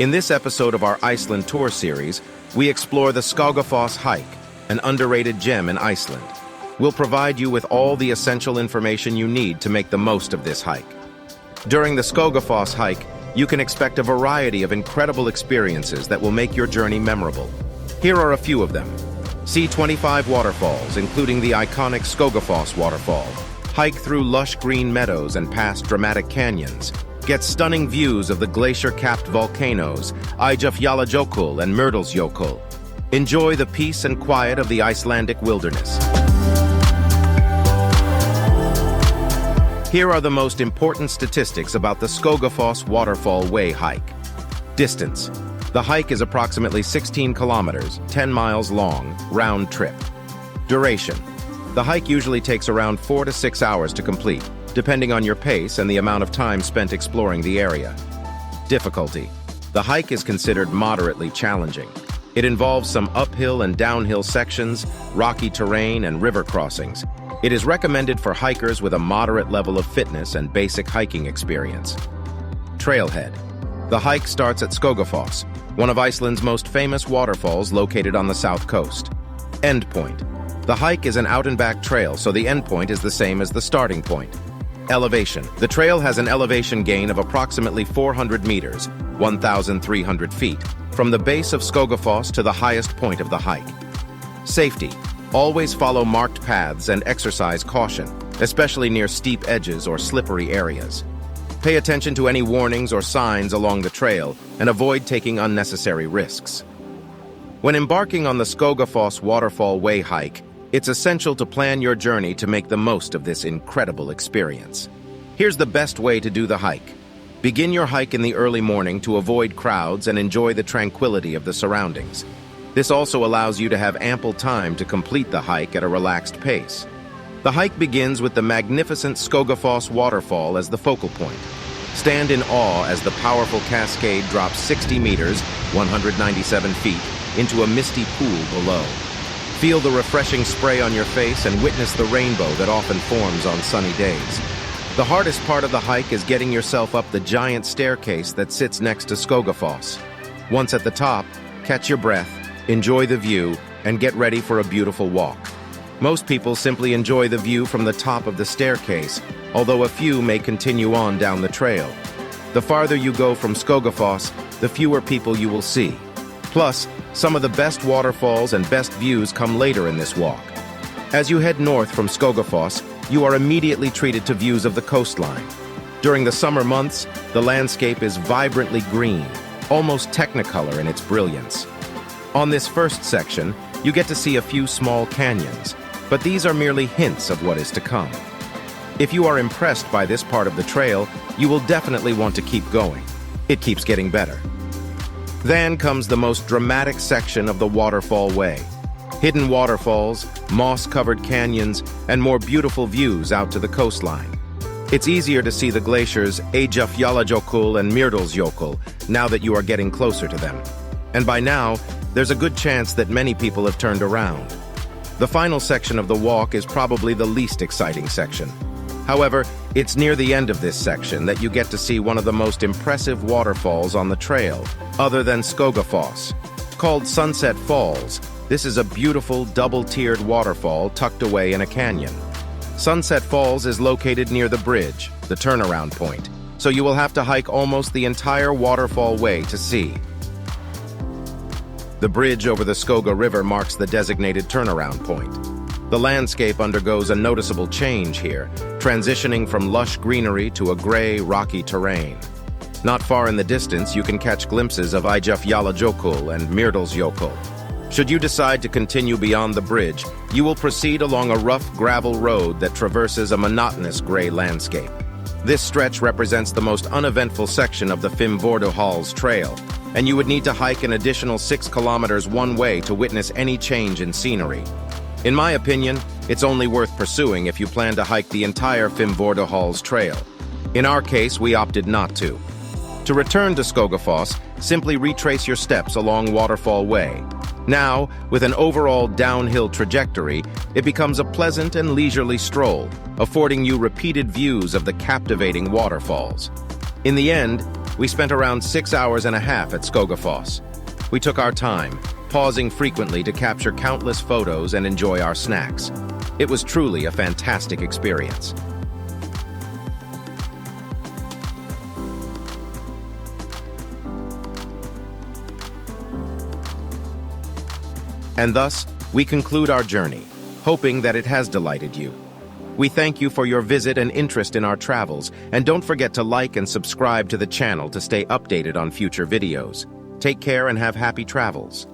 In this episode of our Iceland tour series, we explore the Skogafoss hike, an underrated gem in Iceland. We'll provide you with all the essential information you need to make the most of this hike. During the Skogafoss hike, you can expect a variety of incredible experiences that will make your journey memorable. Here are a few of them. See 25 waterfalls, including the iconic Skogafoss waterfall. Hike through lush green meadows and past dramatic canyons. Get stunning views of the glacier-capped volcanoes, Eyjafjallajökull and Mýrdalsjökull. Enjoy the peace and quiet of the Icelandic wilderness. Here are the most important statistics about the Skogafoss Waterfall Way hike. Distance. The hike is approximately 16 kilometers, 10 miles long, round trip. Duration. The hike usually takes around 4 to 6 hours to complete, depending on your pace and the amount of time spent exploring the area. Difficulty. The hike is considered moderately challenging. It involves some uphill and downhill sections, rocky terrain, and river crossings. It is recommended for hikers with a moderate level of fitness and basic hiking experience. Trailhead. The hike starts at Skogafoss, one of Iceland's most famous waterfalls located on the south coast. Endpoint. The hike is an out-and-back trail, so the endpoint is the same as the starting point. Elevation. The trail has an elevation gain of approximately 400 meters, 1,300 feet, from the base of Skogafoss to the highest point of the hike. Safety. Always follow marked paths and exercise caution, especially near steep edges or slippery areas. Pay attention to any warnings or signs along the trail and avoid taking unnecessary risks. When embarking on the Skogafoss Waterfall Way hike, it's essential to plan your journey to make the most of this incredible experience. Here's the best way to do the hike. Begin your hike in the early morning to avoid crowds and enjoy the tranquility of the surroundings. This also allows you to have ample time to complete the hike at a relaxed pace. The hike begins with the magnificent Skogafoss waterfall as the focal point. Stand in awe as the powerful cascade drops 60 meters, 197 feet, into a misty pool below. Feel the refreshing spray on your face and witness the rainbow that often forms on sunny days. The hardest part of the hike is getting yourself up the giant staircase that sits next to Skogafoss. Once at the top, catch your breath, enjoy the view, and get ready for a beautiful walk. Most people simply enjoy the view from the top of the staircase, although a few may continue on down the trail. The farther you go from Skogafoss, the fewer people you will see. Plus, some of the best waterfalls and best views come later in this walk. As you head north from Skogafoss, you are immediately treated to views of the coastline. During the summer months, the landscape is vibrantly green, almost technicolor in its brilliance. On this first section, you get to see a few small canyons, but these are merely hints of what is to come. If you are impressed by this part of the trail, you will definitely want to keep going. It keeps getting better. Then comes the most dramatic section of the Waterfall Way. Hidden waterfalls, moss-covered canyons, and more beautiful views out to the coastline. It's easier to see the glaciers Eyjafjallajökull and Mýrdalsjökull now that you are getting closer to them. And by now, there's a good chance that many people have turned around. The final section of the walk is probably the least exciting section. However, it's near the end of this section that you get to see one of the most impressive waterfalls on the trail, other than Skogafoss. Called Sunset Falls, this is a beautiful double-tiered waterfall tucked away in a canyon. Sunset Falls is located near the bridge, the turnaround point, so you will have to hike almost the entire waterfall way to see. The bridge over the Skoga River marks the designated turnaround point. The landscape undergoes a noticeable change here, transitioning from lush greenery to a gray, rocky terrain. Not far in the distance, you can catch glimpses of Eyjafjallajökull and Mýrdalsjökull. Should you decide to continue beyond the bridge, you will proceed along a rough gravel road that traverses a monotonous gray landscape. This stretch represents the most uneventful section of the Fimmvörðuháls Trail, and you would need to hike an additional 6 kilometers one way to witness any change in scenery. In my opinion, it's only worth pursuing if you plan to hike the entire Fimmvörðuháls Trail. In our case, we opted not to. To return to Skogafoss, simply retrace your steps along Waterfall Way. Now, with an overall downhill trajectory, it becomes a pleasant and leisurely stroll, affording you repeated views of the captivating waterfalls. In the end, We spent around 6 hours and a half at Skogafoss. We took our time, pausing frequently to capture countless photos and enjoy our snacks. It was truly a fantastic experience. And thus, we conclude our journey, hoping that it has delighted you. We thank you for your visit and interest in our travels, and don't forget to like and subscribe to the channel to stay updated on future videos. Take care and have happy travels.